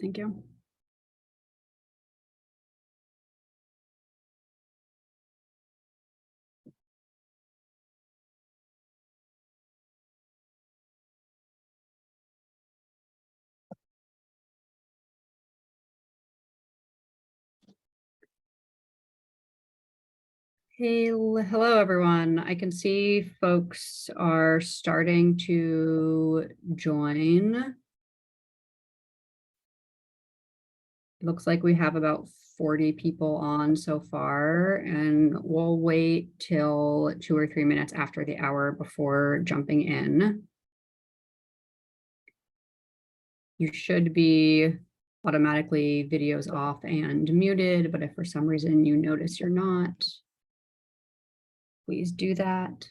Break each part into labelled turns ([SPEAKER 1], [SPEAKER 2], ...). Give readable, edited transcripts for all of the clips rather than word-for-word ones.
[SPEAKER 1] Thank you. Hey, hello everyone. I can see folks are starting to join. It looks like we have about 40 people on so far, and we'll wait till 2 or 3 minutes after the hour before jumping in. You should be automatically videos off and muted, but if for some reason you notice you're not, please do that.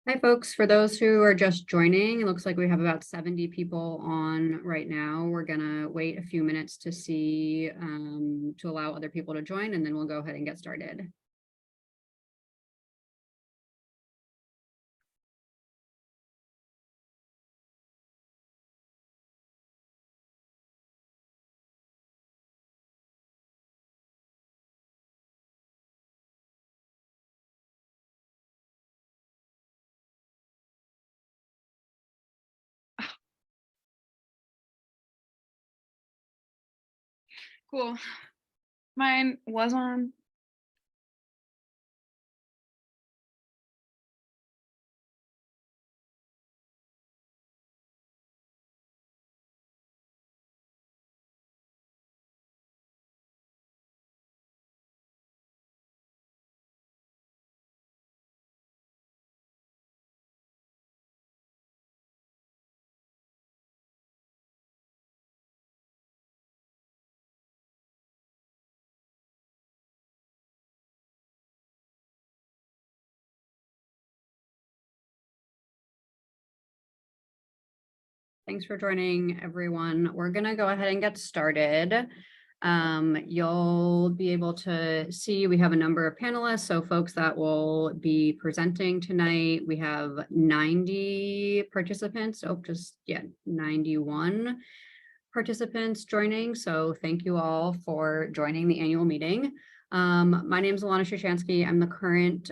[SPEAKER 1] Hi, folks. For those who are just joining, it looks like we have about 70 people on right now. We're going to wait a few minutes to see, to allow other people to join, and then we'll go ahead and get started.
[SPEAKER 2] Cool. Mine was on.
[SPEAKER 1] Thanks for joining, everyone. We're going to go ahead and get started. You'll be able to see we have a number of panelists, so folks that will be presenting tonight. We have 90 participants, 91 participants joining, so thank you all for joining the annual meeting. My name is Alana Shushansky. I'm the current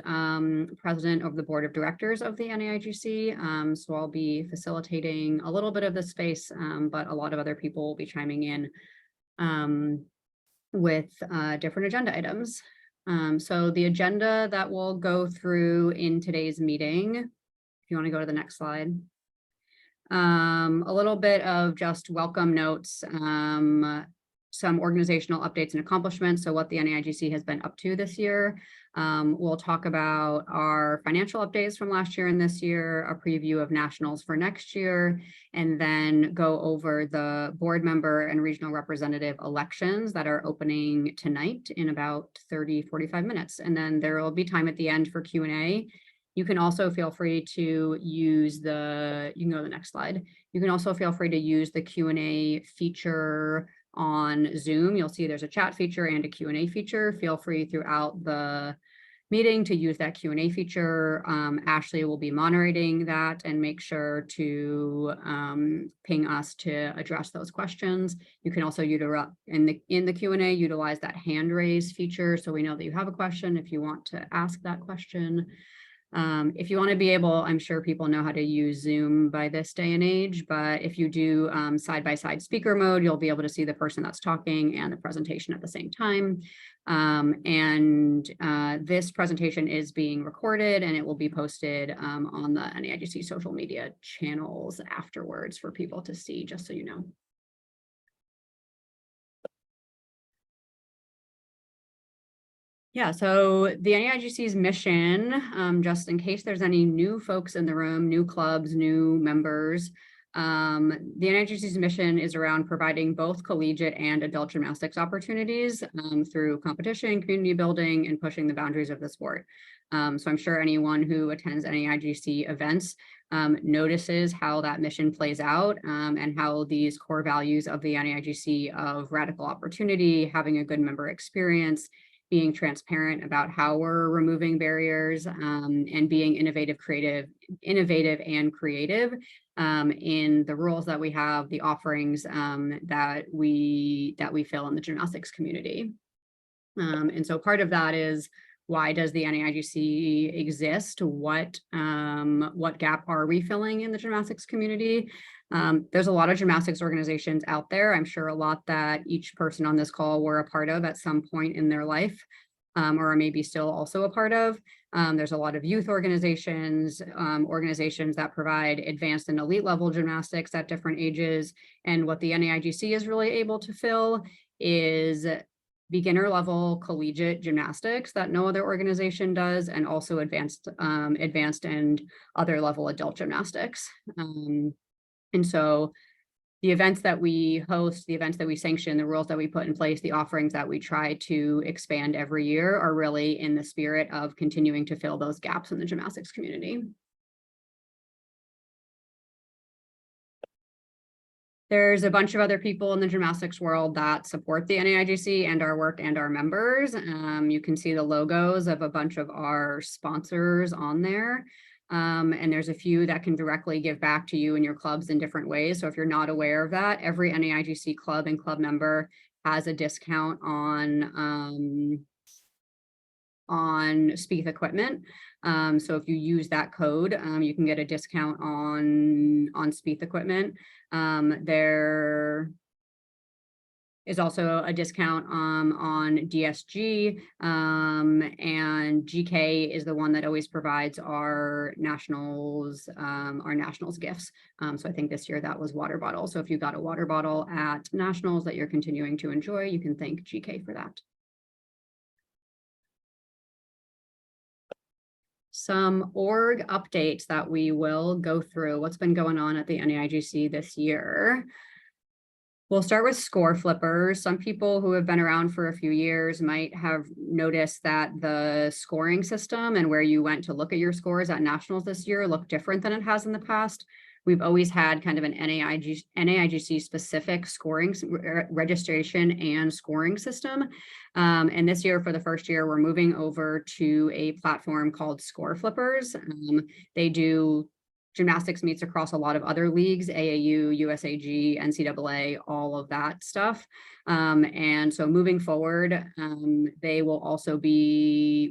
[SPEAKER 1] president of the board of directors of the NAIGC, so I'll be facilitating a little bit of the space, but a lot of other people will be chiming in with different agenda items. So the agenda that we'll go through in today's meeting, if you want to go to the next slide. A little bit of just welcome notes, some organizational updates and accomplishments, so what the NAIGC has been up to this year. We'll talk about our financial updates from last year and this year, a preview of nationals for next year, and then go over the board member and regional representative elections that are opening tonight in about 30-45 minutes. And then there will be time at the end for Q&A. You can also feel free to use you can go to the next slide. You can also feel free to use the Q&A feature on Zoom. You'll see there's a chat feature and a Q&A feature. Feel free throughout the meeting to use that Q&A feature. Ashley will be moderating that and make sure to ping us to address those questions. You can also in the Q&A utilize that hand raise feature so we know that you have a question if you want to ask that question. If you want to be able, I'm sure people know how to use Zoom by this day and age, but if you do side-by-side speaker mode, you'll be able to see the person that's talking and the presentation at the same time. This presentation is being recorded and it will be posted on the NAIGC social media channels afterwards for people to see, just so you know. Yeah, so the NAIGC's mission, just in case there's any new folks in the room, new clubs, new members, the NAIGC's mission is around providing both collegiate and adult gymnastics opportunities through competition, community building, and pushing the boundaries of the sport. So I'm sure anyone who attends NAIGC events notices how that mission plays out and how these core values of the NAIGC of radical opportunity, having a good member experience, being transparent about how we're removing barriers and being innovative and creative in the rules that we have, the offerings that we fill in the gymnastics community. And so part of that is, why does the NAIGC exist? What gap are we filling in the gymnastics community? There's a lot of gymnastics organizations out there. I'm sure a lot that each person on this call were a part of at some point in their life, or maybe still also a part of. There's a lot of youth organizations, organizations that provide advanced and elite level gymnastics at different ages. And what the NAIGC is really able to fill is beginner level collegiate gymnastics that no other organization does, and also advanced and other level adult gymnastics. And so the events that we host, the events that we sanction, the rules that we put in place, the offerings that we try to expand every year are really in the spirit of continuing to fill those gaps in the gymnastics community. There's a bunch of other people in the gymnastics world that support the NAIGC and our work and our members. You can see the logos of a bunch of our sponsors on there. And there's a few that can directly give back to you and your clubs in different ways. So if you're not aware of that, every NAIGC club and club member has a discount on Spieth equipment. So if you use that code, you can get a discount on Spieth equipment. There is also a discount on DSG, and GK is the one that always provides our nationals gifts. So I think this year that was water bottle. So if you got a water bottle at nationals that you're continuing to enjoy, you can thank GK for that. Some org updates that we will go through. What's been going on at the NAIGC this year? We'll start with score flippers. Some people who have been around for a few years might have noticed that the scoring system and where you went to look at your scores at nationals this year look different than it has in the past. We've always had kind of an NAIGC specific scoring registration and scoring system. And this year, for the first year, we're moving over to a platform called Score Flippers. They do gymnastics meets across a lot of other leagues, AAU, USAG, NCAA, all of that stuff. And so moving forward, we'll also be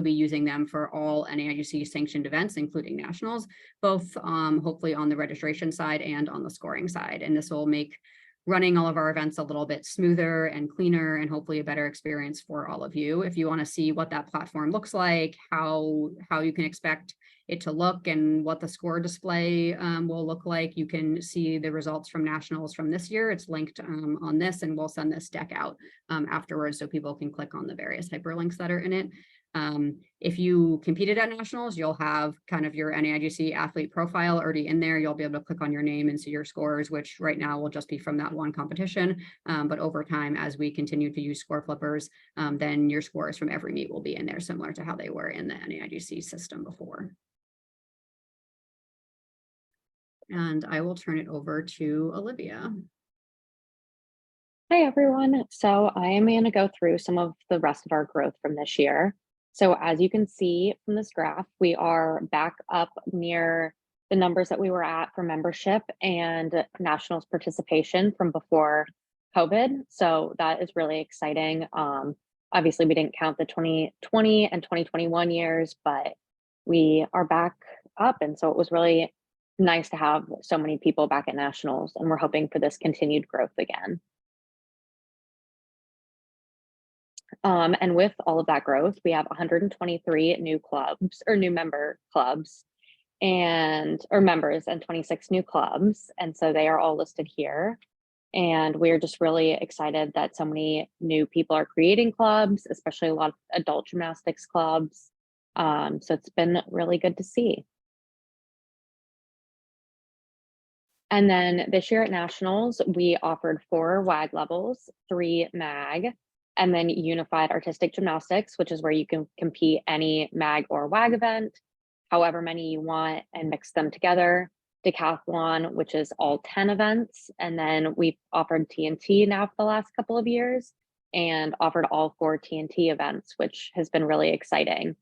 [SPEAKER 1] using them for all NAIGC sanctioned events, including nationals, both hopefully on the registration side and on the scoring side. And this will make running all of our events a little bit smoother and cleaner, and hopefully a better experience for all of you. If you want to see what that platform looks like, how you can expect it to look, and what the score display will look like, you can see the results from nationals from this year. It's linked on this, and we'll send this deck out afterwards so people can click on the various hyperlinks that are in it. If you competed at nationals, you'll have kind of your NAIGC athlete profile already in there. You'll be able to click on your name and see your scores, which right now will just be from that one competition. But over time, as we continue to use score flippers, then your scores from every meet will be in there, similar to how they were in the NAIGC system before. And I will turn it over to Olivia.
[SPEAKER 3] Hi, everyone. So I am going to go through some of the rest of our growth from this year. So as you can see from this graph, we are back up near the numbers that we were at for membership and nationals participation from before COVID. So that is really exciting. Obviously, we didn't count the 2020 and 2021 years, but we are back up. And so it was really nice to have so many people back at nationals, and we're hoping for this continued growth again. And with all of that growth, we have 123 new clubs or new member clubs or members, and 26 new clubs. And so they are all listed here. And we're just really excited that so many new people are creating clubs, especially a lot of adult gymnastics clubs. So it's been really good to see. And then this year at Nationals, we offered 4 WAG levels, 3 MAG, and then unified artistic gymnastics, which is where you can compete any MAG or WAG event, however many you want, and mix them together. Decathlon, which is all 10 events. And then we've offered TNT now for the last couple of years and offered all 4 TNT events, which has been really exciting.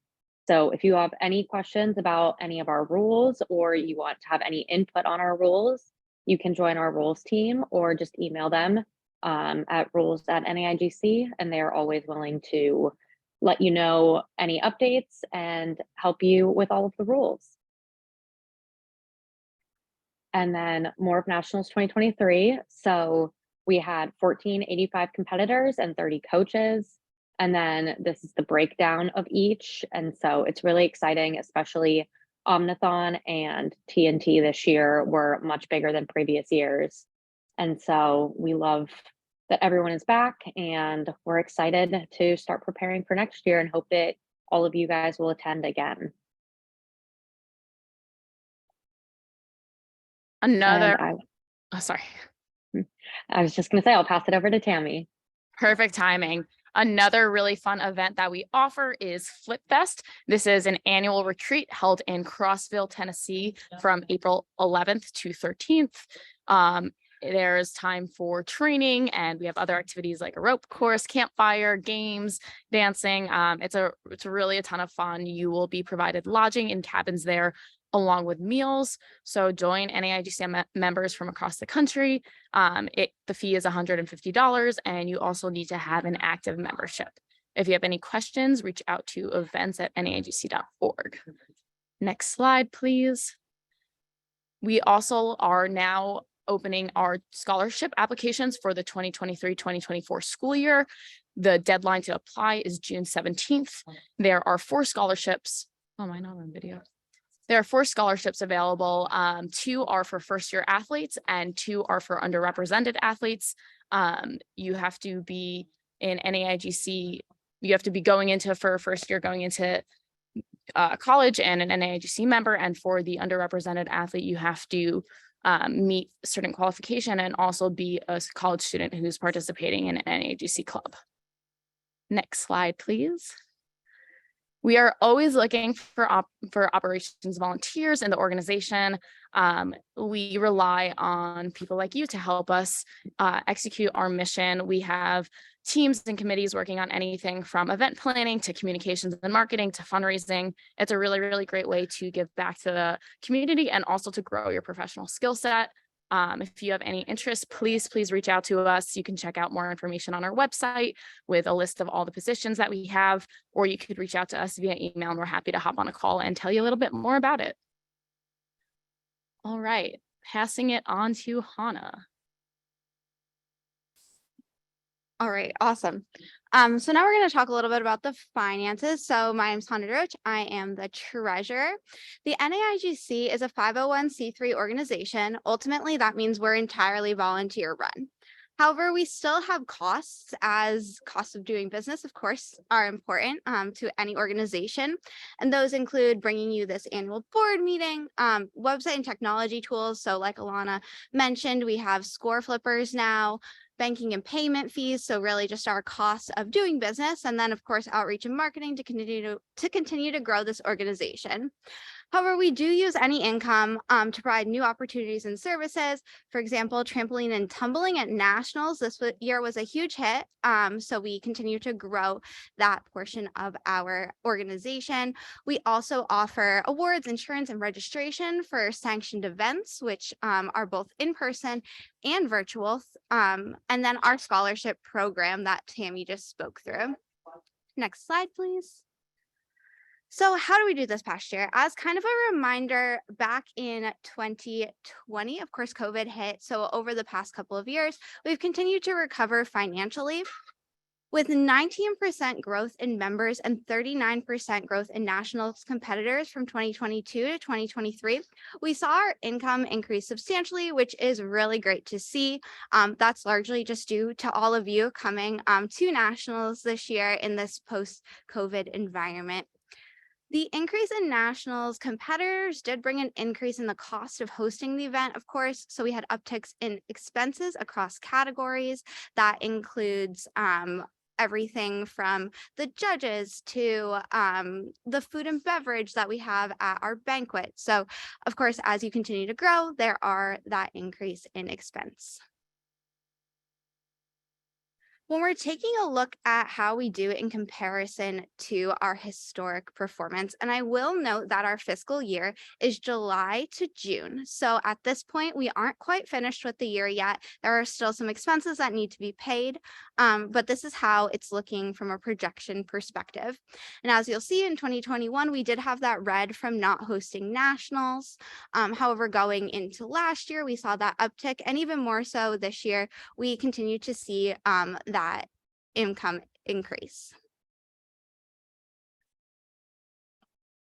[SPEAKER 3] So if you have any questions about any of our rules or you want to have any input on our rules, you can join our rules team or just email them at rules@NAIGC, and they are always willing to let you know any updates and help you with all of the rules. And then more of Nationals 2023. So we had 1485 competitors and 30 coaches. And then this is the breakdown of each. And so it's really exciting, especially Omnathon and TNT this year were much bigger than previous years. And so we love that everyone is back, and we're excited to start preparing for next year and hope that all of you guys will attend again.
[SPEAKER 4] Oh, sorry.
[SPEAKER 3] I was just going to say, I'll pass it over to Tammy.
[SPEAKER 4] Perfect timing. Another really fun event that we offer is Flip Fest. This is an annual retreat held in Crossville, Tennessee from April 11th to 13th. There's time for training, and we have other activities like a rope course, campfire, games, dancing. It's really a ton of fun. You will be provided lodging in cabins there along with meals. So join NAIGC members from across the country. The fee is $150, and you also need to have an active membership. If you have any questions, reach out to events@naigc.org. Next slide, please. We also are now opening our scholarship applications for the 2023-2024 school year. The deadline to apply is June 17th. There are 4 scholarships. Oh, am I not on video? There are 4 scholarships available. 2 are for first-year athletes and 2 are for underrepresented athletes. You have to be in NAIGC. You have to be going into for first year, going into college and an NAIGC member. And for the underrepresented athlete, you have to meet certain qualification and also be a college student who's participating in an NAIGC club. Next slide, please. We are always looking for operations volunteers in the organization. We rely on people like you to help us execute our mission. We have teams and committees working on anything from event planning to communications and marketing to fundraising. It's a really, really great way to give back to the community and also to grow your professional skill set. If you have any interest, please reach out to us. You can check out more information on our website with a list of all the positions that we have, or you could reach out to us via email, and we're happy to hop on a call and tell you a little bit more about it. All right, passing it on to Hannah.
[SPEAKER 5] All right, awesome. So now we're going to talk a little bit about the finances. So my name is Hannah Roach. I am the treasurer. The NAIGC is a 501c3 organization. Ultimately, that means we're entirely volunteer run. However, we still have costs, as costs of doing business, of course, are important to any organization. And those include bringing you this annual board meeting, website and technology tools. So like Alana mentioned, we have score flippers now, banking and payment fees. So really just our costs of doing business. And then of course, outreach and marketing to continue to grow this organization. However, we do use any income to provide new opportunities and services. For example, trampoline and tumbling at Nationals this year was a huge hit. So we continue to grow that portion of our organization. We also offer awards, insurance, and registration for sanctioned events, which are both in person and virtual. And then our scholarship program that Tammy just spoke through. Next slide, please. So how do we do this past year? As kind of a reminder, back in 2020, of course, COVID hit. So over the past couple of years, we've continued to recover financially. With 19% growth in members and 39% growth in nationals competitors from 2022 to 2023, we saw our income increase substantially, which is really great to see. That's largely just due to all of you coming to nationals this year in this post-COVID environment. The increase in nationals competitors did bring an increase in the cost of hosting the event, of course. So we had upticks in expenses across categories. That includes everything from the judges to the food and beverage that we have at our banquet. So of course, as you continue to grow, there are that increase in expense. When we're taking a look at how we do in comparison to our historic performance, and I will note that our fiscal year is July to June. So at this point, we aren't quite finished with the year yet. There are still some expenses that need to be paid, but this is how it's looking from a projection perspective. And as you'll see in 2021, we did have that red from not hosting nationals. However, going into last year, we saw that uptick, and even more so this year, we continue to see that income increase.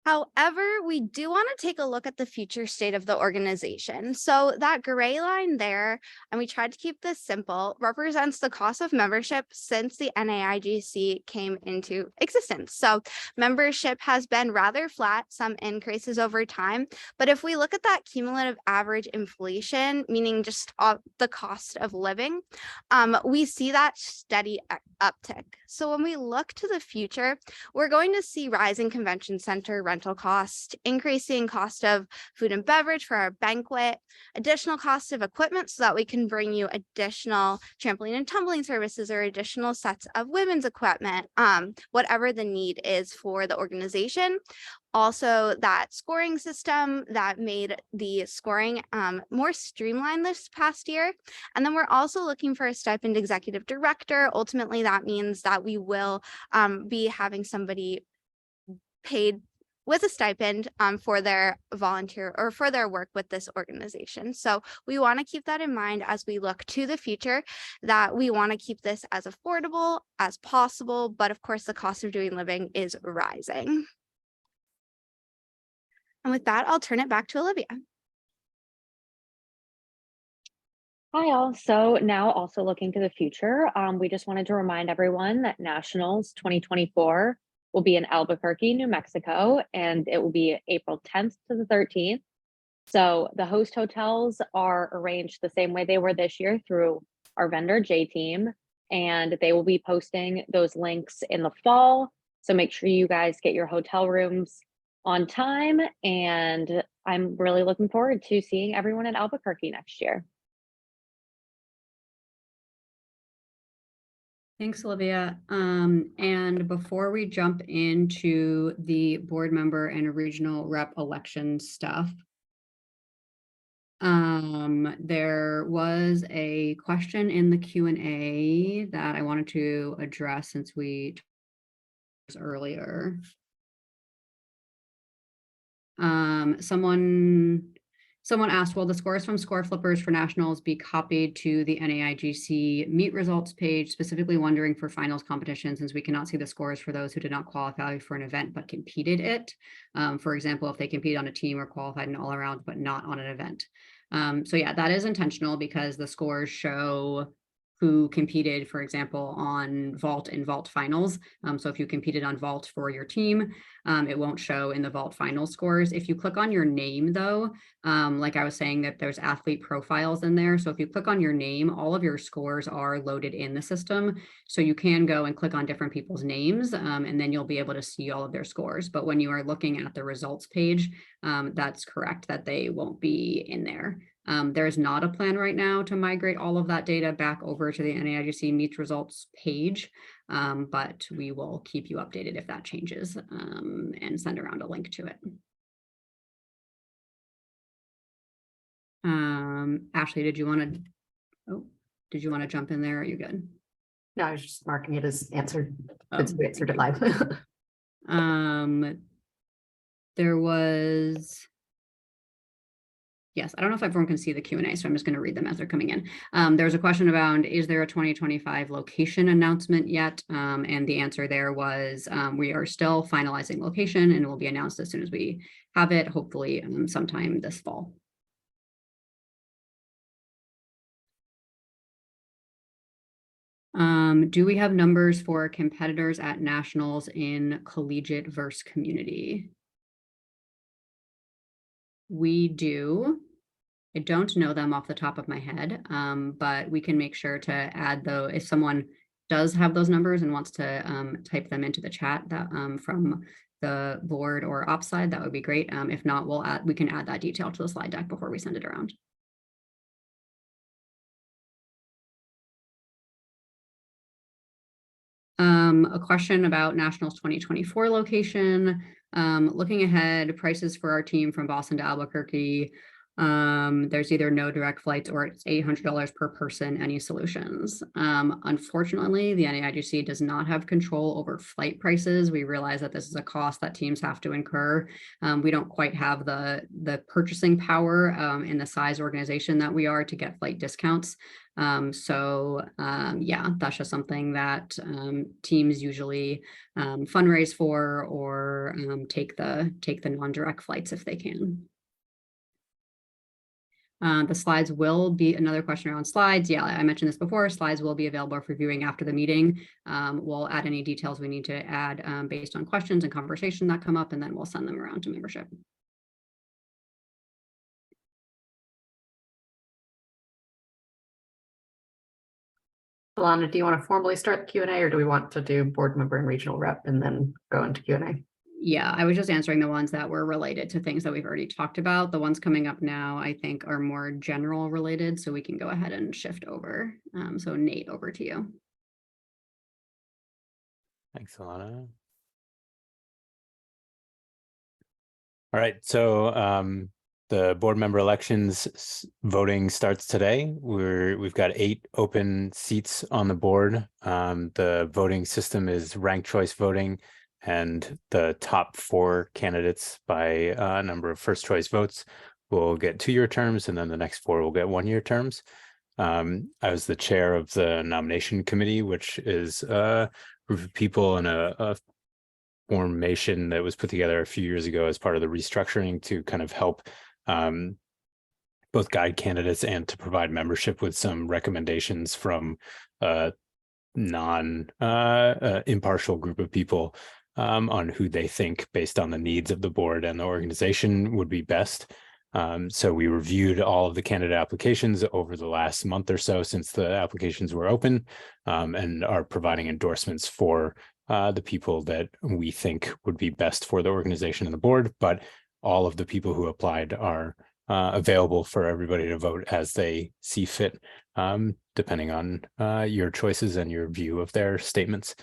[SPEAKER 5] However, we do want to take a look at the future state of the organization. So that gray line there, and we tried to keep this simple, represents the cost of membership since the NAIGC came into existence. So membership has been rather flat, some increases over time. But if we look at that cumulative average inflation, meaning just the cost of living, we see that steady uptick. So when we look to the future, we're going to see rising convention center rental cost, increasing cost of food and beverage for our banquet, additional cost of equipment so that we can bring you additional trampoline and tumbling services or additional sets of women's equipment, whatever the need is for the organization. Also, that scoring system that made the scoring more streamlined this past year. And then we're also looking for a stipend executive director. Ultimately, that means that we will be having somebody paid with a stipend for their volunteer or for their work with this organization. So we want to keep that in mind as we look to the future, that we want to keep this as affordable as possible. But of course, the cost of doing living is rising. And with that, I'll turn it back to Olivia.
[SPEAKER 3] Hi all. So now also looking to the future, we just wanted to remind everyone that Nationals 2024 will be in Albuquerque, New Mexico, and it will be April 10th to the 13th. So the host hotels are arranged the same way they were this year through our vendor J-Team, and they will be posting those links in the fall. So make sure you guys get your hotel rooms on time, and I'm really looking forward to seeing everyone at Albuquerque next year.
[SPEAKER 1] Thanks, Olivia. And before we jump into the board member and regional rep election stuff, there was a question in the Q&A that I wanted to address since we talked earlier. Someone asked, will the scores from score flippers for nationals be copied to the NAIGC meet results page, specifically wondering for finals competition, since we cannot see the scores for those who did not qualify for an event but competed it. For example, if they competed on a team or qualified in all around but not on an event. So yeah, that is intentional because the scores show who competed, for example, on vault and vault finals. So if you competed on vault for your team, it won't show in the vault final scores. If you click on your name though, like I was saying, that there's athlete profiles in there. So if you click on your name, all of your scores are loaded in the system. So you can go and click on different people's names, and then you'll be able to see all of their scores. But when you are looking at the results page, that's correct that they won't be in there. There is not a plan right now to migrate all of that data back over to the NAIGC meets results page, but we will keep you updated if that changes, and send around a link to it. Ashley, did you want to jump in there? Are you good?
[SPEAKER 6] No, I was just marking it as answered.
[SPEAKER 1] Oh,
[SPEAKER 6] It's answered it live.
[SPEAKER 1] There was, Yes, I don't know if everyone can see the Q&A, so I'm just going to read them as they're coming in. There's a question about, is there a 2025 location announcement yet? And the answer there was, we are still finalizing location and it will be announced as soon as we have it, hopefully sometime this fall. Do we have numbers for competitors at nationals in collegiate versus community? We do. I don't know them off the top of my head, but we can make sure to add those if someone does have those numbers and wants to type them into the chat that from the board or ops side, that would be great. If not, we can add that detail to the slide deck before we send it around. A question about Nationals 2024 location. Looking ahead, prices for our team from Boston to Albuquerque. There's either no direct flights or it's $800 per person, any solutions. Unfortunately, the NAIGC does not have control over flight prices. We realize that this is a cost that teams have to incur. We don't quite have the purchasing power in the size organization that we are to get flight discounts. Yeah, that's just something that teams usually fundraise for or take the non-direct flights if they can. The slides will be another question around slides. Yeah, I mentioned this before. Slides will be available for viewing after the meeting. We'll add any details we need to add based on questions and conversation that come up, and then we'll send them around to membership.
[SPEAKER 6] Alana, do you want to formally start the Q&A or do we want to do board member and regional rep and then go into Q&A?
[SPEAKER 1] Yeah, I was just answering the ones that were related to things that we've already talked about. The ones coming up now, I think, are more general related, so we can go ahead and shift over. So Nate, over to you.
[SPEAKER 7] Thanks, Alana. All right, so the board member elections voting starts today. We've got 8 open seats on the board. The voting system is ranked choice voting, and the top 4 candidates by number of first choice votes will get 2-year terms, and then the next 4 will get 1-year terms. I was the chair of the nomination committee, which is a group of people in a formation that was put together a few years ago as part of the restructuring to kind of help both guide candidates and to provide membership with some recommendations from a impartial group of people on who they think, based on the needs of the board and the organization, would be best. So we reviewed all of the candidate applications over the last month or so since the applications were open, and are providing endorsements for the people that we think would be best for the organization and the board. But all of the people who applied are available for everybody to vote as they see fit, depending on your choices and your view of their statements.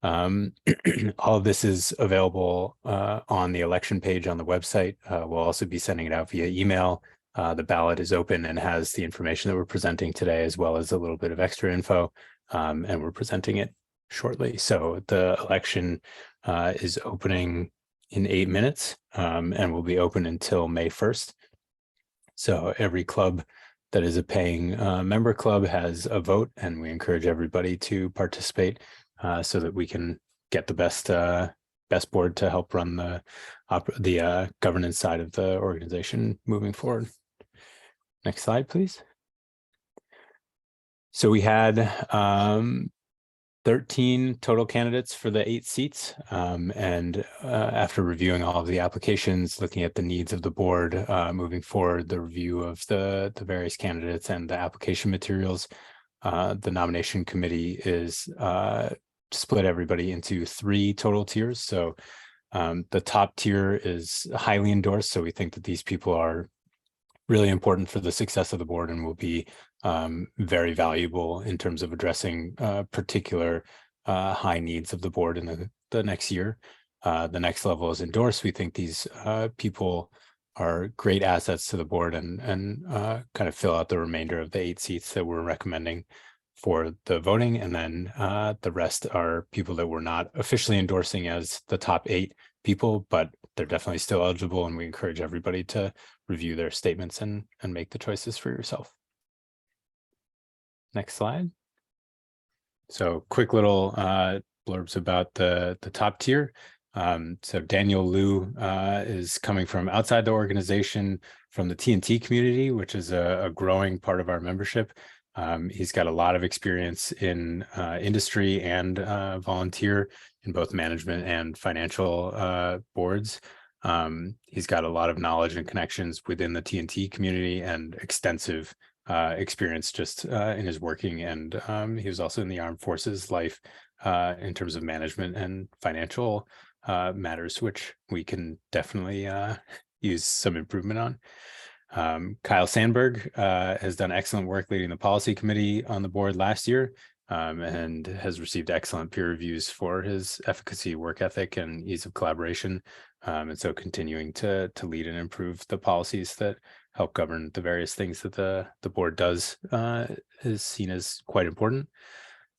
[SPEAKER 7] All of this is available on the election page on the website. We'll also be sending it out via email. The ballot is open and has the information that we're presenting today, as well as a little bit of extra info, and we're presenting it shortly. So the election is opening in 8 minutes, and will be open until May 1st. So every club that is a paying member club has a vote, and we encourage everybody to participate so that we can get the best board to help run the governance side of the organization moving forward. Next slide, please. So we had 13 total candidates for the 8 seats. And after reviewing all of the applications, looking at the needs of the board moving forward, the review of the various candidates and the application materials, the nomination committee is split everybody into 3 total tiers. So the top tier is highly endorsed. So we think that these people are really important for the success of the board and will be very valuable in terms of addressing particular high needs of the board in the next year. The next level is endorsed. We think these people are great assets to the board and kind of fill out the remainder of the 8 seats that we're recommending for the voting. And then the rest are people that we're not officially endorsing as the top 8 people, but they're definitely still eligible, and we encourage everybody to review their statements and make the choices for yourself. Next slide. So quick little blurbs about the top tier. So Daniel Liu is coming from outside the organization, from the TNT community, which is a growing part of our membership. He's got a lot of experience in industry and volunteer in both management and financial boards. He's got a lot of knowledge and connections within the TNT community and extensive experience just in his working, and he was also in the armed forces life in terms of management and financial matters, which we can definitely use some improvement on. Kyle Sandberg has done excellent work leading the policy committee on the board last year, and has received excellent peer reviews for his efficacy, work ethic, and ease of collaboration. And so continuing to lead and improve the policies that help govern the various things that the board does is seen as quite important.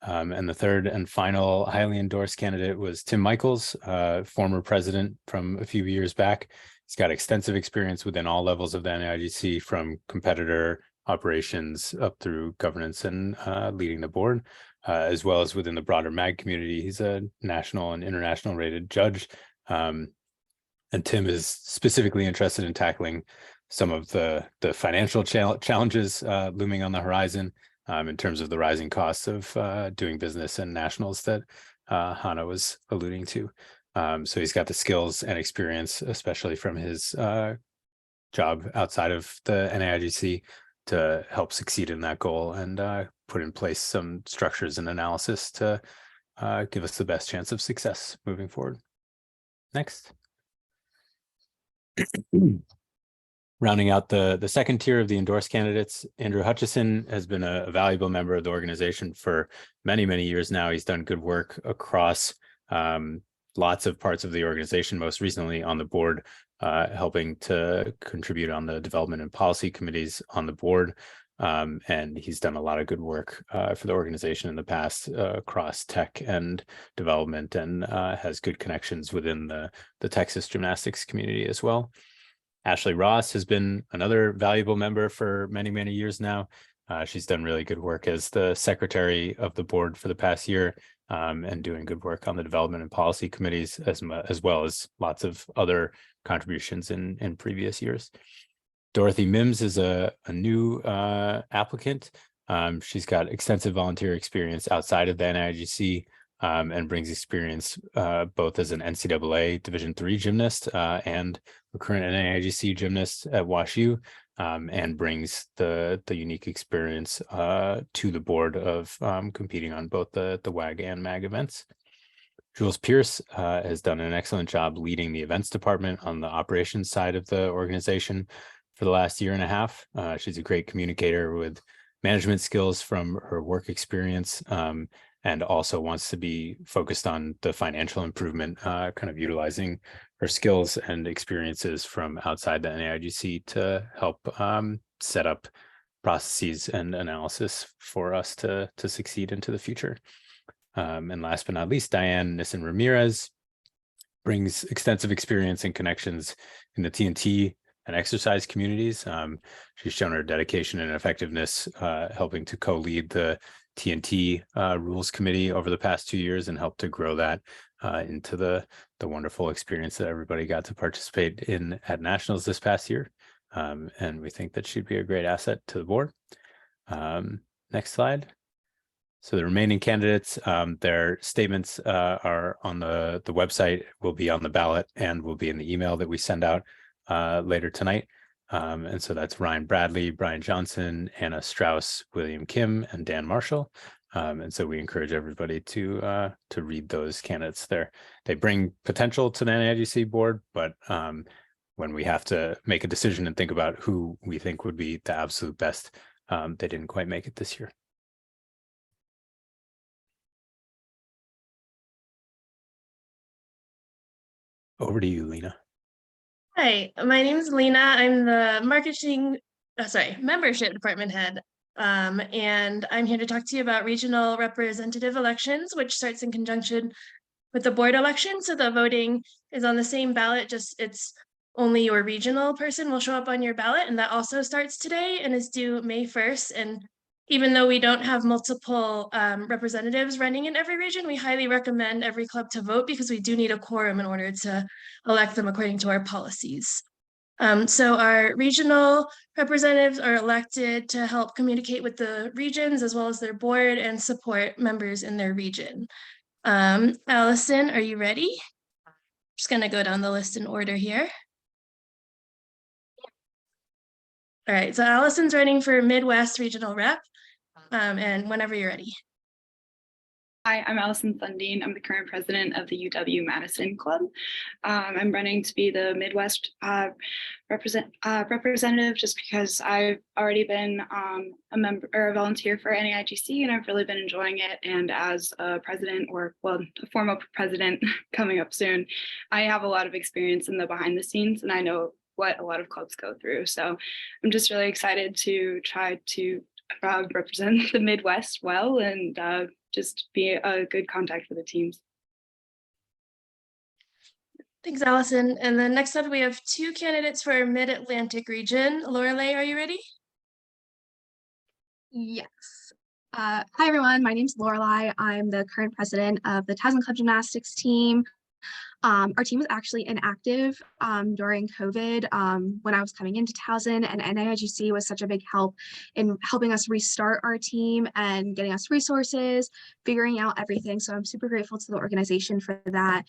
[SPEAKER 7] And the third and final highly endorsed candidate was Tim Michaels, former president from a few years back. He's got extensive experience within all levels of the NAIGC, from competitor operations up through governance and leading the board, as well as within the broader MAG community. He's a national and international rated judge. And Tim is specifically interested in tackling some of the financial challenges looming on the horizon in terms of the rising costs of doing business and nationals that Hannah was alluding to. So he's got the skills and experience, especially from his job outside of the NAIGC, to help succeed in that goal and put in place some structures and analysis to give us the best chance of success moving forward. Next. Rounding out the second tier of the endorsed candidates, Andrew Hutchison has been a valuable member of the organization for many, many years now. He's done good work across lots of parts of the organization, most recently on the board, helping to contribute on the development and policy committees on the board. And he's done a lot of good work for the organization in the past across tech and development, and has good connections within the Texas gymnastics community as well. Ashley Ross has been another valuable member for many, many years now. She's done really good work as the secretary of the board for the past year, and doing good work on the development and policy committees, as well as lots of other contributions in previous years. Dorothy Mims is a new applicant. She's got extensive volunteer experience outside of the NAIGC, and brings experience both as an NCAA Division III gymnast and a current NAIGC gymnast at WashU, and brings the unique experience to the board of competing on both the WAG and MAG events. Jules Pierce has done an excellent job leading the events department on the operations side of the organization for the last year and a half. She's a great communicator with management skills from her work experience, and also wants to be focused on the financial improvement, kind of utilizing her skills and experiences from outside the NAIGC to help set up processes and analysis for us to succeed into the future. And last but not least, Diane Nissen Ramirez brings extensive experience and connections in the TNT and exercise communities. She's shown her dedication and effectiveness helping to co-lead the TNT rules committee over the past 2 years, and helped to grow that into the wonderful experience that everybody got to participate in at nationals this past year. And we think that she'd be a great asset to the board. Next slide. So the remaining candidates, their statements are on the website, will be on the ballot, and will be in the email that we send out later tonight. And so that's Ryan Bradley, Brian Johnson, Anna Strauss, William Kim, and Dan Marshall. And so we encourage everybody to read those candidates there. They bring potential to the NAIGC board, but when we have to make a decision and think about who we think would be the absolute best, they didn't quite make it this year. Over to you, Lena.
[SPEAKER 8] Hi, my name is Lena. I'm the membership department head. And I'm here to talk to you about regional representative elections, which starts in conjunction with the board election. So the voting is on the same ballot, just it's only your regional person will show up on your ballot. And that also starts today and is due May 1st. And even though we don't have multiple representatives running in every region, we highly recommend every club to vote because we do need a quorum in order to elect them according to our policies. So our regional representatives are elected to help communicate with the regions as well as their board and support members in their region. Allison, are you ready? Just gonna go down the list in order here. All right, so Allison's running for Midwest Regional Rep, and whenever you're ready.
[SPEAKER 2] Hi, I'm Allison Thundeen. I'm the current president of the UW-Madison Club. I'm running to be the Midwest representative just because I've already been a member or a volunteer for NAIGC, and I've really been enjoying it. And as a president, or well, a former president coming up soon, I have a lot of experience in the behind the scenes, and I know what a lot of clubs go through. So I'm just really excited to try to represent the Midwest well and just be a good contact for the teams.
[SPEAKER 8] Thanks, Allison. And then next up, we have two candidates for Mid-Atlantic region. Lorelei, are you ready?
[SPEAKER 9] Yes. Hi, everyone. My name is Lorelei. I'm the current president of the Towson Club Gymnastics team. Our team was actually inactive during COVID when I was coming into Towson, and NAIGC was such a big help in helping us restart our team and getting us resources, figuring out everything. So I'm super grateful to the organization for that.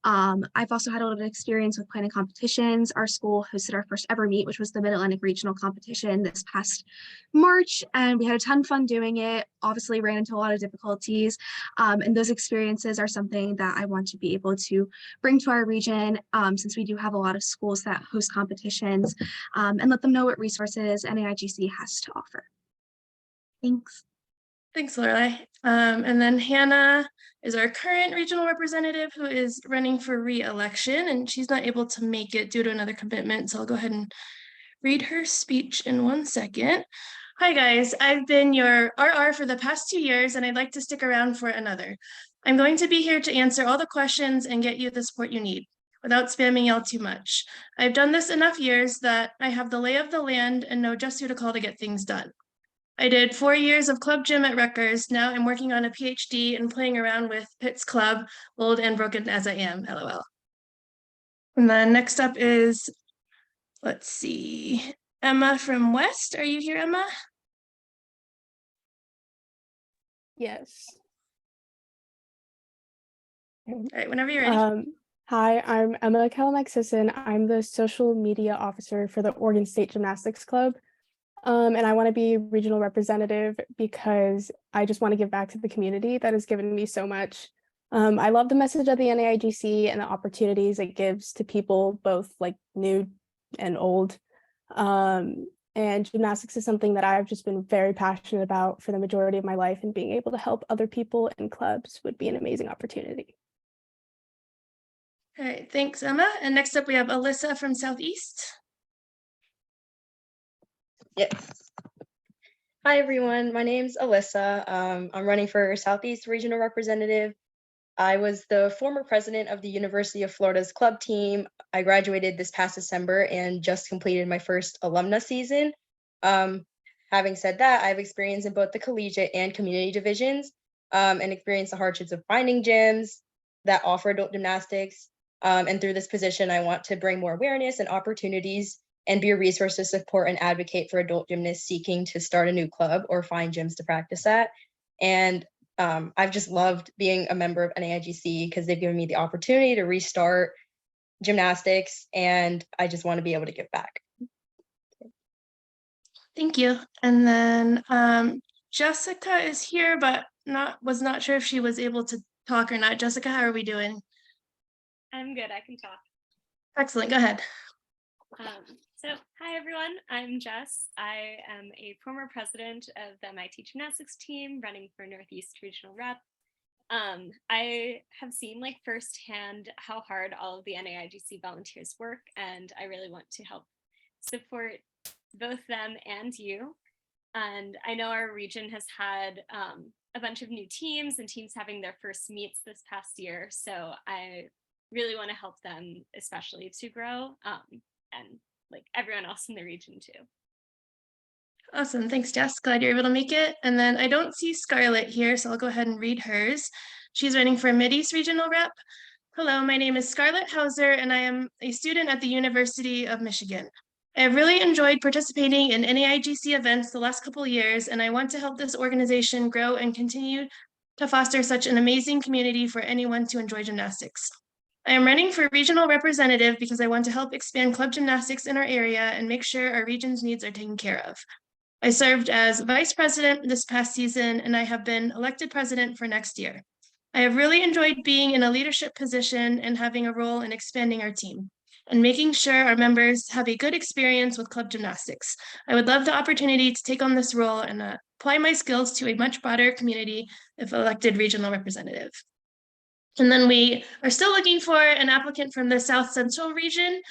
[SPEAKER 9] I've also had a little bit of experience with planning competitions. Our school hosted our first ever meet, which was the Mid-Atlantic Regional Competition this past March, and we had a ton of fun doing it. Obviously ran into a lot of difficulties, and those experiences are something that I want to be able to bring to our region, since we do have a lot of schools that host competitions, and let them know what resources NAIGC has to offer. Thanks.
[SPEAKER 8] Thanks, Lorelei. And then Hannah is our current regional representative who is running for re-election, and she's not able to make it due to another commitment. So I'll go ahead and read her speech in 1 second. Hi guys, I've been your RR for the past 2 years, and I'd like to stick around for another. I'm going to be here to answer all the questions and get you the support you need without spamming y'all too much. I've done this enough years that I have the lay of the land and know just who to call to get things done. I did 4 years of club gym at Rutgers. Now I'm working on a PhD and playing around with Pitt's Club, old and broken as I am, LOL. And then next up is, let's see, Emma from West. Are you here, Emma?
[SPEAKER 10] Yes.
[SPEAKER 8] All right, whenever you're ready.
[SPEAKER 10] Hi, I'm Emma Kalamack-Sisson. I'm the social media officer for the Oregon State Gymnastics Club. And I want to be regional representative because I just want to give back to the community that has given me so much. I love the message of the NAIGC and the opportunities it gives to people, both like new and old. And gymnastics is something that I've just been very passionate about for the majority of my life, and being able to help other people in clubs would be an amazing opportunity.
[SPEAKER 8] All right, thanks, Emma. And next up, we have Alyssa from Southeast.
[SPEAKER 11] Yes. Hi, everyone. My name's Alyssa. I'm running for Southeast Regional Representative. I was the former president of the University of Florida's club team. I graduated this past December and just completed my first alumna season. Having said that, I have experience in both the collegiate and community divisions, and experienced the hardships of finding gyms that offer adult gymnastics. And through this position, I want to bring more awareness and opportunities and be a resource to support and advocate for adult gymnasts seeking to start a new club or find gyms to practice at. And I've just loved being a member of NAIGC because they've given me the opportunity to restart gymnastics, and I just want to be able to give back.
[SPEAKER 8] Thank you. And then Jessica is here, but was not sure if she was able to talk or not. Jessica, how are we doing?
[SPEAKER 12] I'm good, I can talk.
[SPEAKER 8] Excellent, go ahead.
[SPEAKER 12] So hi everyone, I'm Jess. I am a former president of the MIT gymnastics team running for Northeast Regional Rep. I have seen like firsthand how hard all of the NAIGC volunteers work, and I really want to help support both them and you. And I know our region has had a bunch of new teams and teams having their first meets this past year. So I really want to help them, especially to grow, and like everyone else in the region too.
[SPEAKER 8] Awesome. Thanks, Jess. Glad you're able to make it. And then I don't see Scarlett here, so I'll go ahead and read hers. She's running for Mideast Regional Rep. Hello, my name is Scarlett Hauser, and I am a student at the University of Michigan. I have really enjoyed participating in NAIGC events the last couple of years, and I want to help this organization grow and continue to foster such an amazing community for anyone to enjoy gymnastics. I am running for regional representative because I want to help expand club gymnastics in our area and make sure our region's needs are taken care of. I served as vice president this past season, and I have been elected president for next year. I have really enjoyed being in a leadership position and having a role in expanding our team and making sure our members have a good experience with club gymnastics. I would love the opportunity to take on this role and apply my skills to a much broader community if elected regional representative. And then we are still looking for an applicant from the South Central region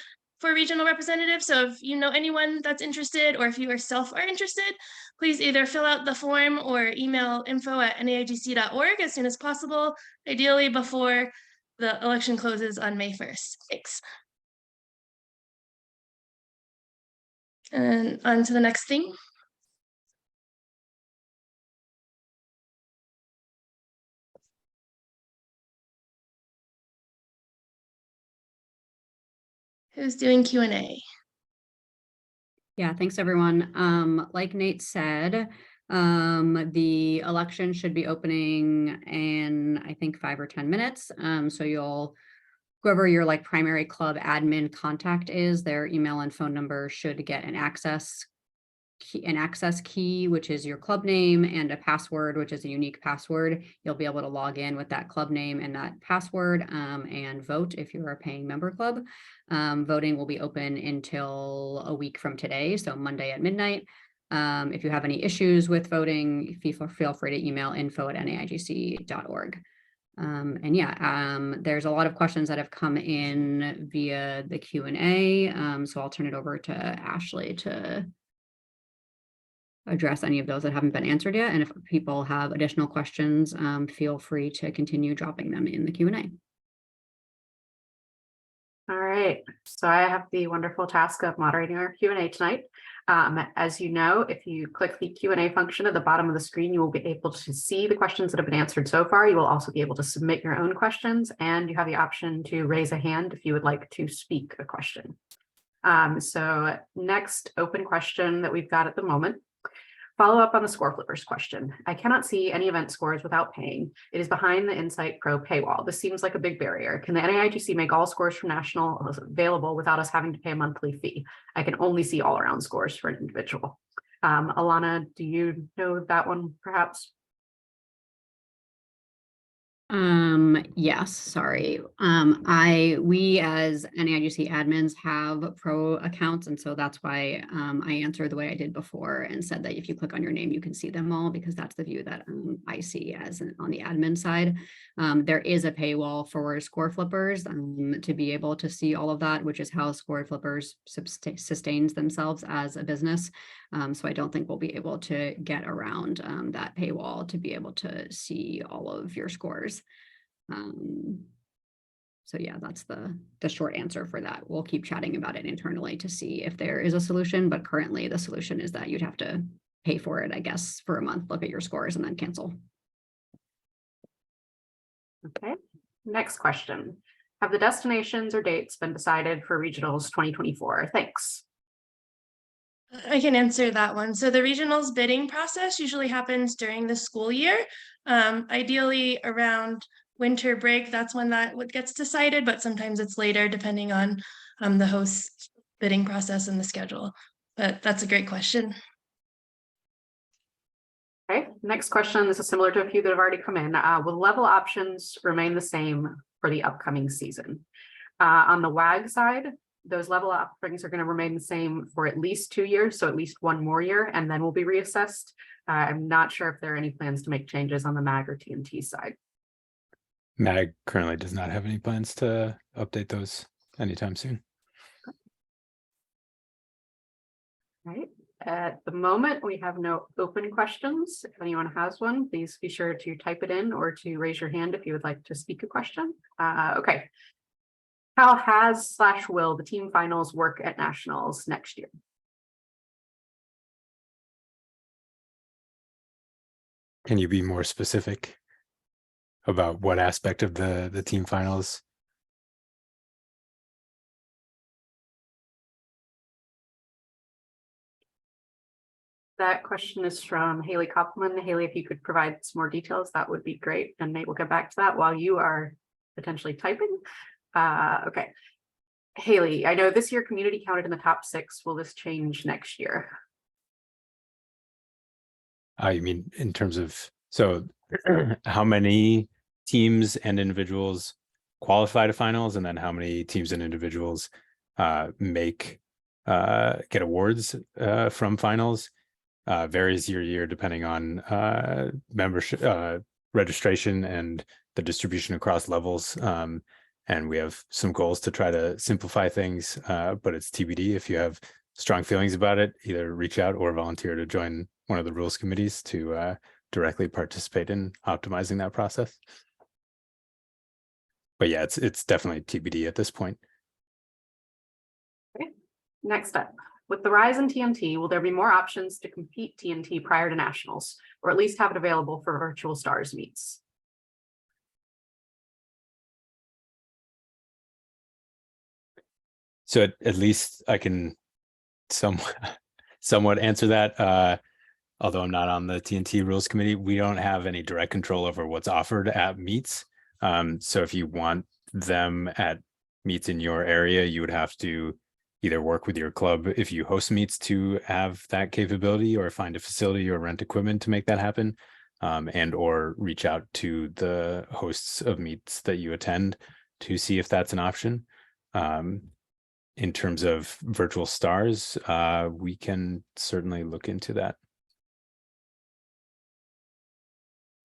[SPEAKER 8] for regional representative. So if you know anyone that's interested, or if you yourself are interested, please either fill out the form or email info@naigc.org as soon as possible, ideally before the election closes on May 1st. Thanks. And on to the next thing. Who's doing Q&A?
[SPEAKER 1] Yeah, thanks everyone. Like Nate said, the election should be opening in, I think, 5 or 10 minutes. So whoever your like primary club admin contact is, their email and phone number should get an access key, which is your club name, and a password, which is a unique password. You'll be able to log in with that club name and that password and vote if you're a paying member club. Voting will be open until a week from today, so Monday at midnight. If you have any issues with voting, feel free to email info@naigc.org. And yeah, there's a lot of questions that have come in via the Q&A, so I'll turn it over to Ashley to address any of those that haven't been answered yet. And if people have additional questions, feel free to continue dropping them in the Q&A.
[SPEAKER 6] All right, so I have the wonderful task of moderating our Q&A tonight. As you know, if you click the Q&A function at the bottom of the screen, you will be able to see the questions that have been answered so far. You will also be able to submit your own questions, and you have the option to raise a hand if you would like to speak a question. So next open question that we've got at the moment. Follow up on the score flippers question. I cannot see any event scores without paying. It is behind the Insight Pro paywall. This seems like a big barrier. Can the NAIGC make all scores from national available without us having to pay a monthly fee? I can only see all around scores for an individual. Alana, do you know that one perhaps?
[SPEAKER 1] Yes, sorry. We as NAIGC admins have pro accounts, and so that's why I answered the way I did before and said that if you click on your name, you can see them all, because that's the view that I see as on the admin side. There is a paywall for score flippers to be able to see all of that, which is how score flippers sustains themselves as a business. So I don't think we'll be able to get around that paywall to be able to see all of your scores. So yeah, that's the short answer for that. We'll keep chatting about it internally to see if there is a solution, but currently the solution is that you'd have to pay for it, I guess, for a month, look at your scores and then cancel.
[SPEAKER 6] Okay, next question. Have the destinations or dates been decided for regionals 2024? Thanks.
[SPEAKER 8] I can answer that one. So the regionals bidding process usually happens during the school year, ideally around winter break. That's when that gets decided, but sometimes it's later depending on the host bidding process and the schedule. But that's a great question.
[SPEAKER 6] Okay, next question. This is similar to a few that have already come in. Will level options remain the same for the upcoming season? On the WAG side, those level offerings are going to remain the same for at least 2 years, so at least one more year, and then will be reassessed. I'm not sure if there are any plans to make changes on the MAG or TNT side.
[SPEAKER 7] MAG currently does not have any plans to update those anytime soon.
[SPEAKER 6] Right. At the moment, we have no open questions. If anyone has one, please be sure to type it in or to raise your hand if you would like to speak a question. Okay. How has/will the team finals work at nationals next year?
[SPEAKER 7] Can you be more specific about what aspect of the team finals?
[SPEAKER 6] That question is from Haley Koppelman. Haley, if you could provide some more details, that would be great. And Nate will get back to that while you are potentially typing. Okay. Haley, I know this year community counted in the top 6. Will this change next year?
[SPEAKER 7] You mean in terms of, so how many teams and individuals qualify to finals, and then how many teams and individuals get awards from finals? Varies year to year depending on membership, registration, and the distribution across levels. And we have some goals to try to simplify things, but it's TBD. If you have strong feelings about it, either reach out or volunteer to join one of the rules committees to directly participate in optimizing that process. But yeah, it's definitely TBD at this point.
[SPEAKER 6] Okay. Next up, with the rise in TNT, will there be more options to compete TNT prior to nationals, or at least have it available for virtual stars meets?
[SPEAKER 7] So at least I can somewhat answer that. Although I'm not on the TNT rules committee, we don't have any direct control over what's offered at meets. So if you want them at meets in your area, you would have to either work with your club if you host meets to have that capability, or find a facility or rent equipment to make that happen, and or reach out to the hosts of meets that you attend to see if that's an option. In terms of virtual stars, we can certainly look into that.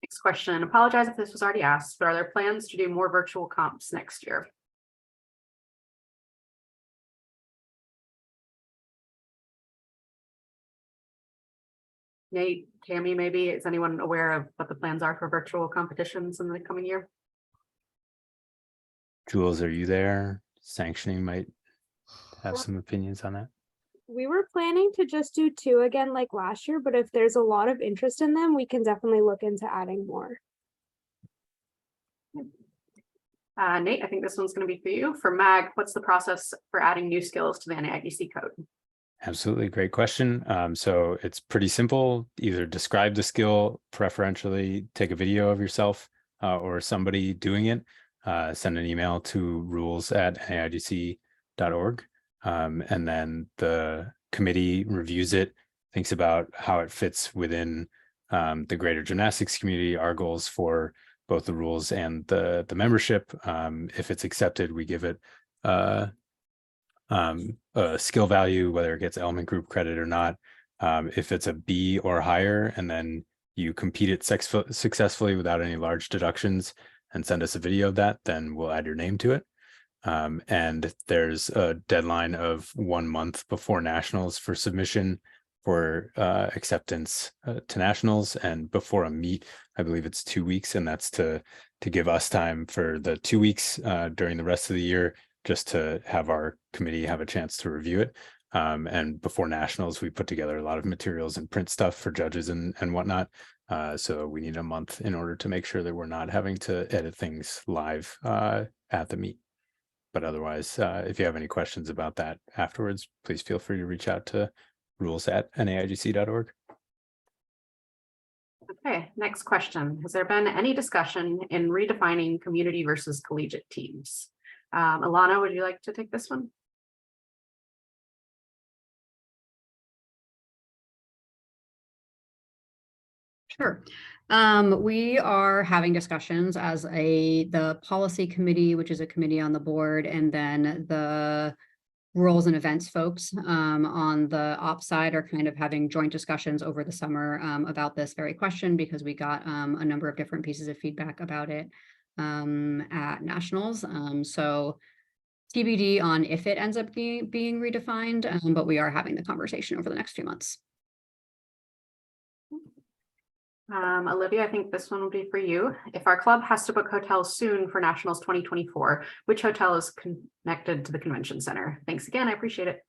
[SPEAKER 6] Next question. Apologize if this was already asked, but are there plans to do more virtual comps next year? Nate, Tammy, maybe, is anyone aware of what the plans are for virtual competitions in the coming year?
[SPEAKER 7] Jules, are you there? Sanctioning might have some opinions on that.
[SPEAKER 10] We were planning to just do 2 again like last year, but if there's a lot of interest in them, we can definitely look into adding more.
[SPEAKER 6] Nate, I think this one's going to be for you. For Mag, what's the process for adding new skills to the NAIGC code?
[SPEAKER 7] Absolutely, great question. So it's pretty simple. Either describe the skill, preferentially take a video of yourself or somebody doing it. Send an email to rules@naigc.org. And then the committee reviews it, thinks about how it fits within the greater gymnastics community, our goals for both the rules and the membership. If it's accepted, we give it a skill value, whether it gets element group credit or not. If it's a B or higher, and then you compete it successfully without any large deductions and send us a video of that, then we'll add your name to it. And there's a deadline of 1 month before nationals for submission for acceptance to nationals, and before a meet, I believe it's 2 weeks, and that's to give us time for the 2 weeks during the rest of the year, just to have our committee have a chance to review it. And before nationals, we put together a lot of materials and print stuff for judges and whatnot. So we need a month in order to make sure that we're not having to edit things live at the meet. But otherwise, if you have any questions about that afterwards, please feel free to reach out to rules@naigc.org.
[SPEAKER 6] Okay, next question. Has there been any discussion in redefining community versus collegiate teams? Alana, would you like to take this one?
[SPEAKER 1] Sure. We are having discussions as the policy committee, which is a committee on the board, and then the rules and events folks on the ops side are kind of having joint discussions over the summer about this very question, because we got a number of different pieces of feedback about it at nationals. So TBD on if it ends up being redefined, but we are having the conversation over the next few months.
[SPEAKER 6] Olivia, I think this one will be for you. If our club has to book hotels soon for Nationals 2024, which hotel is connected to the convention center? Thanks again. I appreciate it.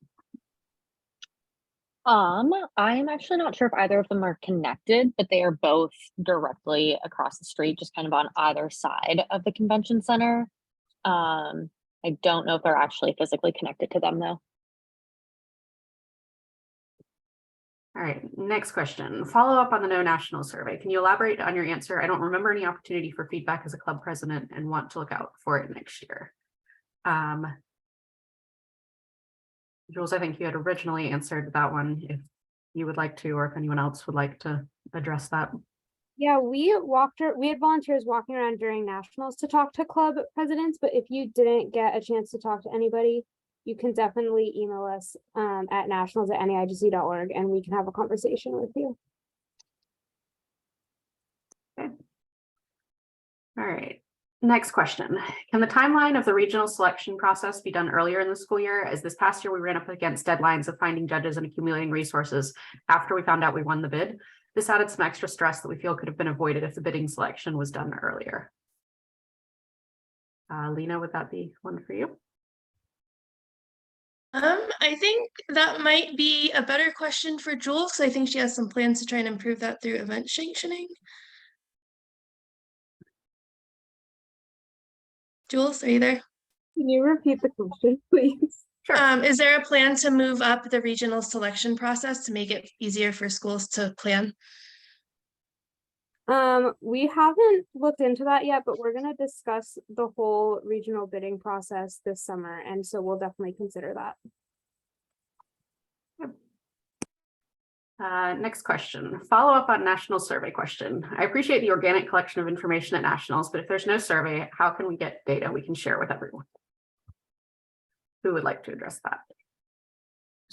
[SPEAKER 3] I'm actually not sure if either of them are connected, but they are both directly across the street, just kind of on either side of the convention center. I don't know if they're actually physically connected to them though.
[SPEAKER 6] All right, next question. Follow up on the No National survey. Can you elaborate on your answer? I don't remember any opportunity for feedback as a club president and want to look out for it next year. Jules, I think you had originally answered that one. If you would like to, or if anyone else would like to address that.
[SPEAKER 13] Yeah, we had volunteers walking around during nationals to talk to club presidents, but if you didn't get a chance to talk to anybody, you can definitely email us at nationals@naigc.org and we can have a conversation with you.
[SPEAKER 6] Okay. All right. Next question. Can the timeline of the regional selection process be done earlier in the school year? As this past year, we ran up against deadlines of finding judges and accumulating resources after we found out we won the bid. This added some extra stress that we feel could have been avoided if the bidding selection was done earlier. Lena, would that be one for you?
[SPEAKER 8] I think that might be a better question for Jules, because I think she has some plans to try and improve that through event sanctioning. Jules, are you there?
[SPEAKER 13] Can you repeat the question, please?
[SPEAKER 6] Sure.
[SPEAKER 8] Is there a plan to move up the regional selection process to make it easier for schools to plan?
[SPEAKER 13] We haven't looked into that yet, but we're going to discuss the whole regional bidding process this summer, and so we'll definitely consider that.
[SPEAKER 6] Next question. Follow up on national survey question. I appreciate the organic collection of information at nationals, but if there's no survey, how can we get data we can share with everyone? Who would like to address that?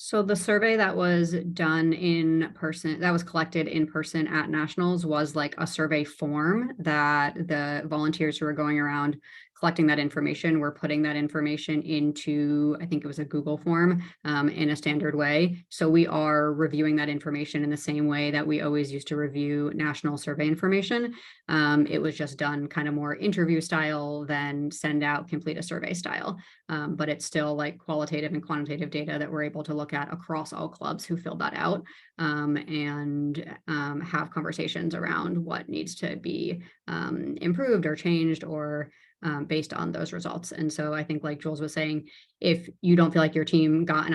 [SPEAKER 1] So the survey that was done in person, that was collected in person at nationals, was like a survey form that the volunteers who were going around collecting that information were putting that information into, I think it was a Google form in a standard way. So we are reviewing that information in the same way that we always used to review national survey information. It was just done kind of more interview style than send out complete a survey style. But it's still like qualitative and quantitative data that we're able to look at across all clubs who filled that out and have conversations around what needs to be improved or changed or based on those results. And so I think, like Jules was saying, if you don't feel like your team got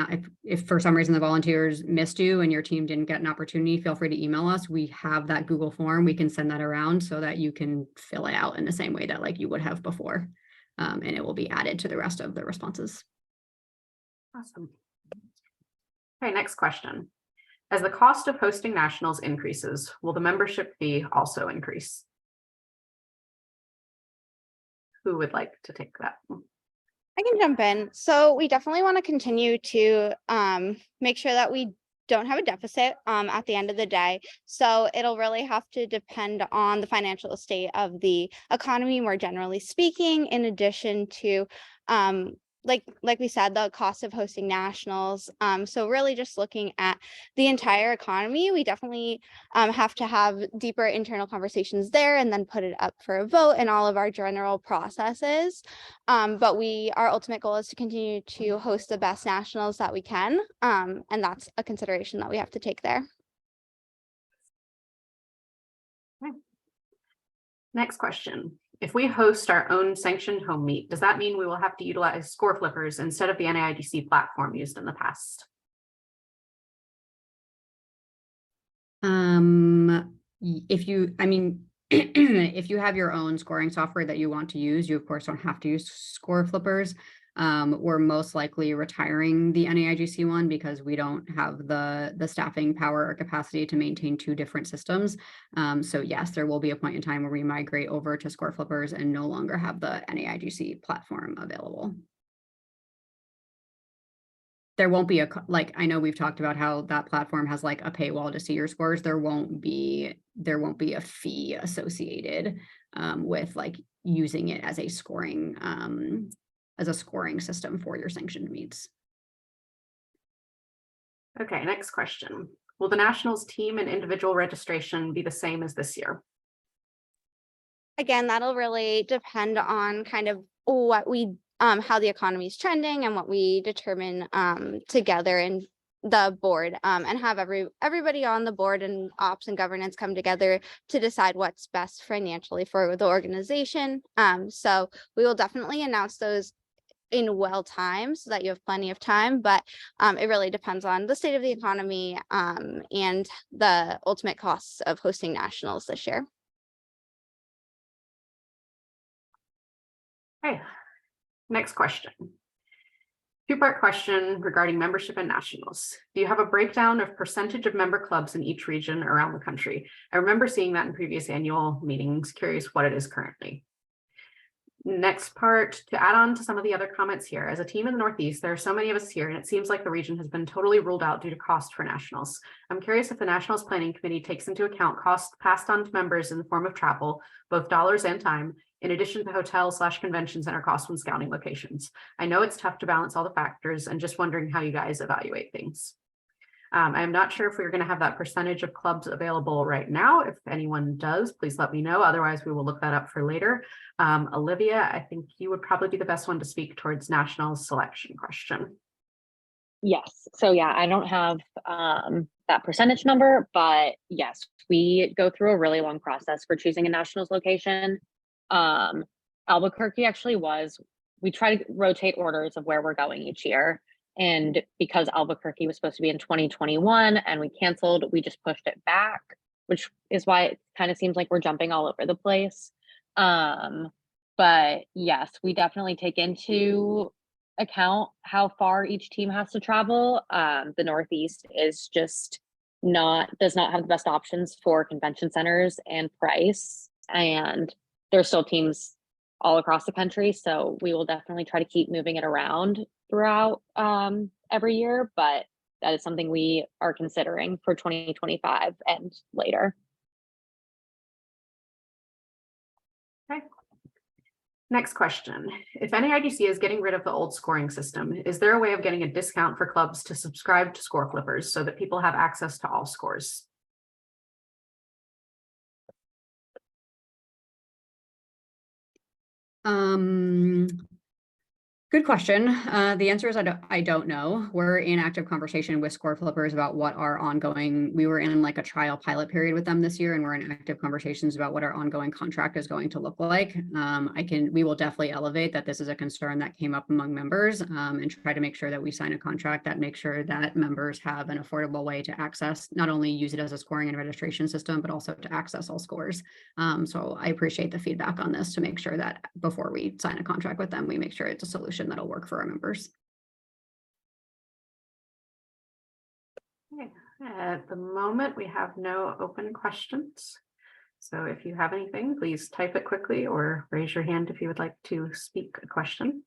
[SPEAKER 1] if for some reason the volunteers missed you and your team didn't get an opportunity, feel free to email us. We have that Google form. We can send that around so that you can fill it out in the same way that like you would have before. And it will be added to the rest of the responses.
[SPEAKER 6] Awesome. Okay, next question. As the cost of hosting nationals increases, will the membership fee also increase? Who would like to take that?
[SPEAKER 5] I can jump in. So we definitely want to continue to make sure that we don't have a deficit at the end of the day. So it'll really have to depend on the financial state of the economy, more generally speaking, in addition to like we said, the cost of hosting nationals. So really just looking at the entire economy, we definitely have to have deeper internal conversations there and then put it up for a vote in all of our general processes. But our ultimate goal is to continue to host the best nationals that we can. And that's a consideration that we have to take there.
[SPEAKER 6] Okay. Next question. If we host our own sanctioned home meet, does that mean we will have to utilize score flippers instead of the NAIGC platform used in the past?
[SPEAKER 1] If you have your own scoring software that you want to use, you of course don't have to use score flippers. We're most likely retiring the NAIGC one because we don't have the staffing power or capacity to maintain two different systems. So yes, there will be a point in time where we migrate over to score flippers and no longer have the NAIGC platform available. There won't be I know we've talked about how that platform has like a paywall to see your scores. There won't be a fee associated with like using it as a scoring system for your sanctioned meets.
[SPEAKER 6] Okay, next question. Will the Nationals team and individual registration be the same as this year?
[SPEAKER 5] Again, that'll really depend on kind of what we how the economy is trending and what we determine together in the board and have everybody on the board and ops and governance come together to decide what's best financially for the organization. So we will definitely announce those in well time so that you have plenty of time, but it really depends on the state of the economy and the ultimate costs of hosting nationals this year.
[SPEAKER 6] Okay, next question. Two-part question regarding membership and nationals. Do you have a breakdown of percentage of member clubs in each region around the country? I remember seeing that in previous annual meetings. Curious what it is currently. Next part, to add on to some of the other comments here, as a team in the Northeast, there are so many of us here, and it seems like the region has been totally ruled out due to cost for nationals. I'm curious if the Nationals Planning Committee takes into account costs passed on to members in the form of travel, both dollars and time, in addition to hotel/convention center costs when scouting locations. I know it's tough to balance all the factors and just wondering how you guys evaluate things. I'm not sure if we're going to have that percentage of clubs available right now. If anyone does, please let me know. Otherwise, we will look that up for later. Olivia, I think you would probably be the best one to speak towards nationals selection question.
[SPEAKER 3] Yes. So yeah, I don't have that percentage number, but yes, we go through a really long process for choosing a nationals location. Albuquerque actually we try to rotate orders of where we're going each year. And because Albuquerque was supposed to be in 2021 and we canceled, we just pushed it back, which is why it kind of seems like we're jumping all over the place. But yes, we definitely take into account how far each team has to travel. The Northeast is just does not have the best options for convention centers and price. And there's still teams all across the country. So we will definitely try to keep moving it around throughout every year, but that is something we are considering for 2025 and later.
[SPEAKER 6] Okay. Next question. If NAIGC is getting rid of the old scoring system, is there a way of getting a discount for clubs to subscribe to score flippers so that people have access to all scores?
[SPEAKER 1] Good question. The answer is I don't know. We're in active conversation with score flippers about what our we were in like a trial pilot period with them this year, and we're in active conversations about what our ongoing contract is going to look like. We will definitely elevate that this is a concern that came up among members and try to make sure that we sign a contract that makes sure that members have an affordable way to access, not only use it as a scoring and registration system, but also to access all scores. So I appreciate the feedback on this to make sure that before we sign a contract with them, we make sure it's a solution that'll work for our members.
[SPEAKER 6] Okay. At the moment, we have no open questions. So if you have anything, please type it quickly or raise your hand if you would like to speak a question.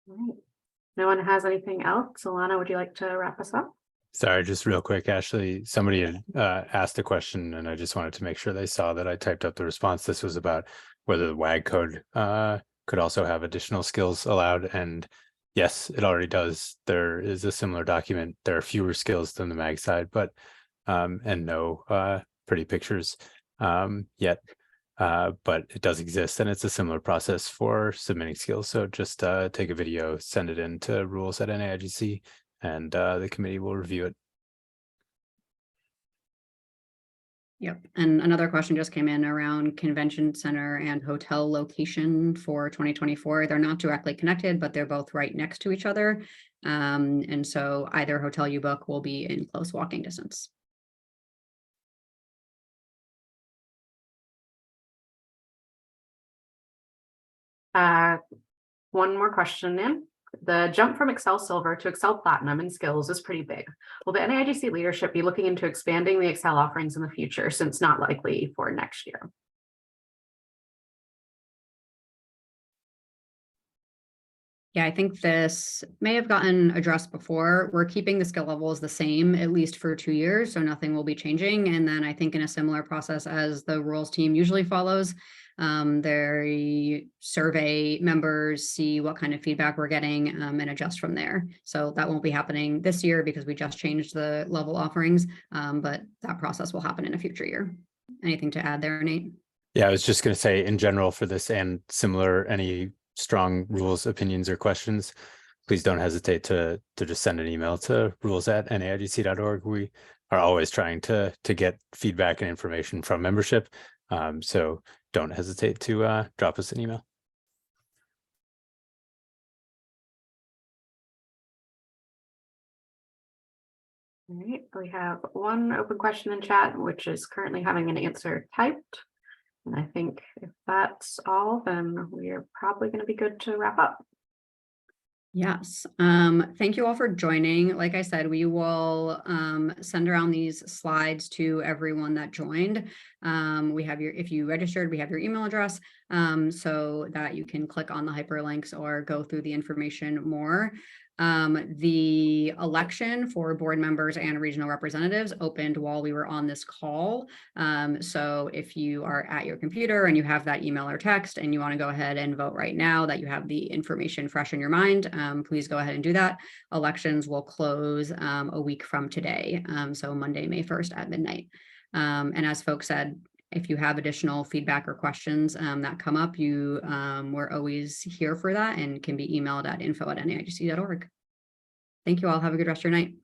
[SPEAKER 6] All right. No one has anything else. Alana, would you like to wrap us up?
[SPEAKER 7] Sorry, just real quick, Ashley, somebody had asked a question and I just wanted to make sure they saw that I typed up the response. This was about whether the WAG code could also have additional skills allowed. And yes, it already does. There is a similar document. There are fewer skills than the MAG side, but and no pretty pictures yet. But it does exist and it's a similar process for submitting skills. So just take a video, send it in to rules at NAIGC and the committee will review it.
[SPEAKER 1] Yep. And another question just came in around convention center and hotel location for 2024. They're not directly connected, but they're both right next to each other. And so either hotel you book will be in close walking distance.
[SPEAKER 6] One more question in. The jump from Excel Silver to Excel Platinum in skills is pretty big. Will the NAIGC leadership be looking into expanding the Excel offerings in the future, since not likely for next year?
[SPEAKER 1] Yeah, I think this may have gotten addressed before. We're keeping the skill levels the same, at least for 2 years, so nothing will be changing. And then I think in a similar process as the rules team usually follows, they survey members, see what kind of feedback we're getting, and adjust from there. So that won't be happening this year because we just changed the level offerings, but that process will happen in a future year. Anything to add there, Nate?
[SPEAKER 7] Yeah, I was just going to say in general for this and similar, any strong rules, opinions, or questions, please don't hesitate to just send an email to rules@naigc.org. We are always trying to get feedback and information from membership. So don't hesitate to drop us an email.
[SPEAKER 6] All right, we have one open question in chat, which is currently having an answer typed. And I think if that's all, then we are probably going to be good to wrap up.
[SPEAKER 1] Yes. Thank you all for joining. Like I said, we will send around these slides to everyone that joined. We have if you registered, we have your email address so that you can click on the hyperlinks or go through the information more. The election for board members and regional representatives opened while we were on this call. So if you are at your computer and you have that email or text and you want to go ahead and vote right now that you have the information fresh in your mind, please go ahead and do that. Elections will close a week from today. So Monday, May 1st at midnight. And as folks said, if you have additional feedback or questions that come up, we're always here for that and can be emailed at info@naigc.org. Thank you all. Have a good rest of your night.